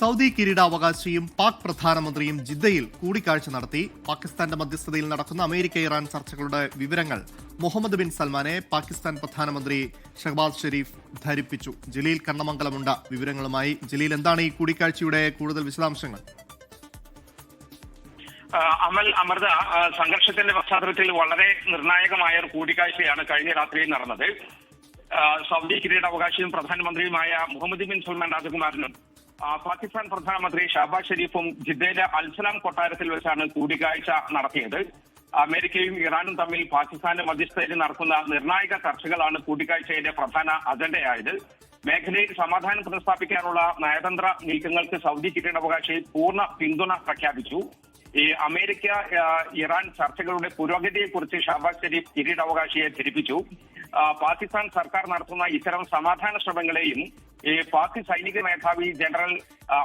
Saudi കിരീടാവകാശിയും Pak പ്രധാനമന്ത്രിയും ജിദ്ദയിൽ കൂടിക്കാഴ്ച നടത്തി. പാകിസ്ഥാന്റെ മധ്യസ്ഥതയിൽ നടക്കുന്ന അമേരിക്ക ഇറാൻ ചർച്ചകളുടെ വിവരങ്ങൾ മുഹമ്മദ് ബിൻ സൽമാനെ പാകിസ്ഥാൻ പ്രധാനമന്ത്രി ഷഹബാസ് ഷെരീഫ് ധരിപ്പിച്ചു. ജലീൽ കണ്ണമംഗലമുണ്ട് വിവരങ്ങളുമായി. ജലീൽ, എന്താണ് ഈ കൂടിക്കാഴ്ചയുടെ കൂടുതൽ വിശദാംശങ്ങൾ? അമൃത, സംഘർഷത്തിന്റെ പശ്ചാത്തലത്തിൽ വളരെ നിർണായകമായ ഒരു കൂടിക്കാഴ്ചയാണ് കഴിഞ്ഞ രാത്രിയിൽ നടന്നത്. സൗദി കിരീടാവകാശിയും പ്രധാനമന്ത്രിയുമായ മുഹമ്മദ് ബിൻ സൽമാൻ രാജകുമാരനും പാകിസ്ഥാൻ പ്രധാനമന്ത്രി ഷഹബാസ് ഷെരീഫും ജിദ്ദയിലെ അൽസലാം കൊട്ടാരത്തിൽ വെച്ചാണ് കൂടിക്കാഴ്ച നടത്തിയത്. അമേരിക്കയും ഇറാനും തമ്മിൽ പാകിസ്ഥാന്റെ മധ്യസ്ഥതയിൽ നടക്കുന്ന നിർണായക ചർച്ചകളാണ് കൂടിക്കാഴ്ചയുടെ പ്രധാന അജണ്ടയായത്. മേഖലയിൽ സമാധാനം പുനഃസ്ഥാപിക്കാനുള്ള നയതന്ത്ര നീക്കങ്ങൾക്ക് സൗദി കിരീടാവകാശി പൂർണ്ണ പിന്തുണ പ്രഖ്യാപിച്ചു. ഈ അമേരിക്ക ഇറാൻ ചർച്ചകളുടെ പുരോഗതിയെക്കുറിച്ച് ഷഹബാസ് ഷെരീഫ് കിരീടാവകാശിയെ ധരിപ്പിച്ചു. പാകിസ്ഥാൻ സർക്കാർ നടത്തുന്ന ഇത്തരം സമാധാന ശ്രമങ്ങളെയും പാക് സൈനിക മേധാവി ജനറൽ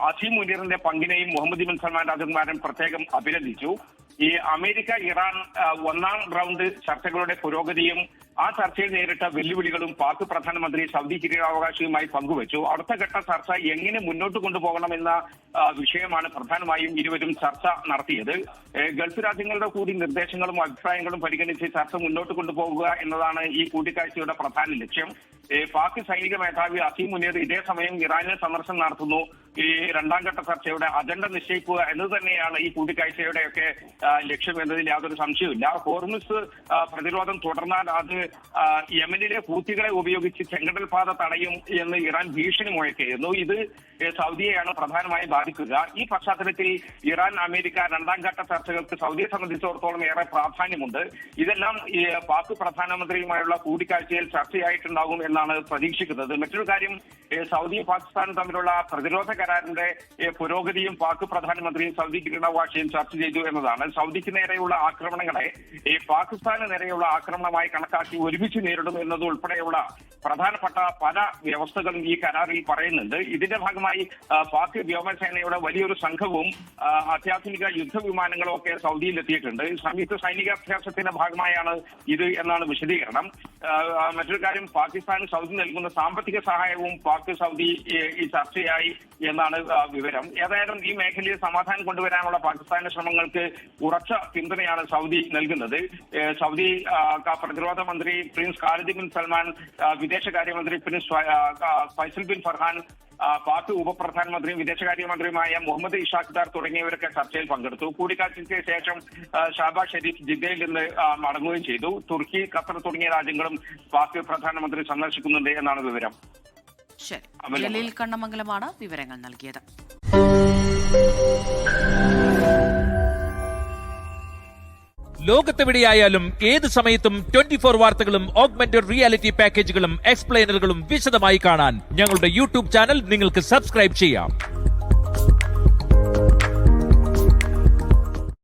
അസീം മുനീറിന്റെ പങ്കിനെയും മുഹമ്മദ് ബിൻ സൽമാൻ രാജകുമാരൻ പ്രത്യേകം അഭിനന്ദിച്ചു. ഈ അമേരിക്ക ഇറാൻ ഒന്നാം റൗണ്ട് ചർച്ചകളുടെ പുരോഗതിയും ആ ചർച്ചയിൽ നേരിട്ട വെല്ലുവിളികളും പാക് പ്രധാനമന്ത്രി സൗദി കിരീടാവകാശിയുമായി പങ്കുവച്ചു. അടുത്ത ഘട്ട ചർച്ച എങ്ങനെ മുന്നോട്ട് കൊണ്ടുപോകണമെന്ന വിഷയമാണ് പ്രധാനമായും ഇരുവരും ചർച്ച നടത്തിയത്. ഗൾഫ് രാജ്യങ്ങളുടെ കൂടി നിർദ്ദേശങ്ങളും അഭിപ്രായങ്ങളും പരിഗണിച്ച് ചർച്ച മുന്നോട്ട് കൊണ്ടുപോകുക എന്നതാണ് ഈ കൂടിക്കാഴ്ചയുടെ പ്രധാന ലക്ഷ്യം. പാക് സൈനിക മേധാവി അസീം മുനീർ ഇതേ സമയം ഇറാനിൽ സന്ദർശനം നടത്തുന്നു. ഈ രണ്ടാം ഘട്ട ചർച്ചയുടെ അജണ്ട നിശ്ചയിക്കുക എന്നത് തന്നെയാണ് ഈ കൂടിക്കാഴ്ചയുടെയൊക്കെ ലക്ഷ്യം എന്നതിൽ യാതൊരു സംശയവുമില്ല. ഹോർമുസ് പ്രതിരോധം തുടർന്നാൽ അത് യമനിലെ ഹൂത്തികളെ ഉപയോഗിച്ച് ചെങ്കടൽ പാത തടയും എന്ന് ഇറാൻ ഭീഷണി മുഴക്കിയിരുന്നു. ഇത് സൗദിയെയാണ് പ്രധാനമായും ബാധിക്കുക. ഈ പശ്ചാത്തലത്തിൽ ഇറാൻ അമേരിക്ക രണ്ടാം ഘട്ട ചർച്ചകൾക്ക് സൗദിയെ സംബന്ധിച്ചിടത്തോളം ഏറെ പ്രാധാന്യമുണ്ട്. ഇതെല്ലാം പാക് പ്രധാനമന്ത്രിയുമായുള്ള കൂടിക്കാഴ്ചയിൽ ചർച്ചയായിട്ടുണ്ടാകും എന്നാണ് പ്രതീക്ഷിക്കുന്നത്. മറ്റൊരു കാര്യം, സൗദിയും പാകിസ്ഥാനും തമ്മിലുള്ള പ്രതിരോധ കരാറിന്റെ പുരോഗതിയും പാക് പ്രധാനമന്ത്രിയും സൗദി കിരീടാവകാശിയും ചർച്ച ചെയ്തു എന്നതാണ്. സൗദിക്ക് നേരെയുള്ള ആക്രമണങ്ങളെ പാകിസ്ഥാന് നേരെയുള്ള ആക്രമണമായി കണക്കാക്കി ഒരുമിച്ച് നേരിടും എന്നതുൾപ്പെടെയുള്ള പ്രധാനപ്പെട്ട പല വ്യവസ്ഥകളും ഈ കരാറിൽ പറയുന്നുണ്ട്. ഇതിന്റെ ഭാഗമായി പാക് വ്യോമസേനയുടെ വലിയൊരു സംഘവും അത്യാധുനിക യുദ്ധവിമാനങ്ങളും ഒക്കെ സൗദിയിൽ എത്തിയിട്ടുണ്ട്. സംയുക്ത സൈനിക അഭ്യാസത്തിന്റെ ഭാഗമായാണ് ഇത് എന്നാണ് വിശദീകരണം. മറ്റൊരു കാര്യം, പാകിസ്ഥാന് സൗദി നൽകുന്ന സാമ്പത്തിക സഹായവും പാക് സൗദി ഈ ചർച്ചയായി എന്നാണ് വിവരം. ഏതായാലും ഈ മേഖലയിൽ സമാധാനം കൊണ്ടുവരാനുള്ള പാകിസ്ഥാന്റെ ശ്രമങ്ങൾക്ക് ഉറച്ച പിന്തുണയാണ് സൗദി നൽകുന്നത്. സൗദി പ്രതിരോധ മന്ത്രി പ്രിൻസ് ഖാലിദ് ബിൻ സൽമാൻ, വിദേശകാര്യമന്ത്രി prince Faisal bin Farhan, Pak ഉപപ്രധാനമന്ത്രിയും വിദേശകാര്യമന്ത്രിയുമായ മുഹമ്മദ് ഇഷാഖ്ദാർ തുടങ്ങിയവരൊക്കെ ചർച്ചയിൽ പങ്കെടുത്തു. കൂടിക്കാഴ്ചയ്ക്ക് ശേഷം ഷഹബാസ് ഷെരീഫ് ജിദ്ദയിൽ നിന്ന് മടങ്ങുകയും ചെയ്തു. തുർക്കി, ഖത്തർ തുടങ്ങിയ രാജ്യങ്ങളും പാക് പ്രധാനമന്ത്രി സന്ദർശിക്കുന്നുണ്ട് എന്നാണ് വിവരം. ശരി, ജലീൽ കണ്ണമംഗലമാണ് വിവരങ്ങൾ നൽകിയത്. ലോകത്തെവിടെയായാലും ഏത് സമയത്തും 24 വാർത്തകളും ഓഗ്മെന്റഡ് റിയാലിറ്റി പാക്കേജുകളും എക്സ്പ്ലെയിനറുകളും വിശദമായി കാണാൻ ഞങ്ങളുടെ യൂട്യൂബ് ചാനൽ നിങ്ങൾക്ക് സബ്സ്ക്രൈബ് ചെയ്യാം.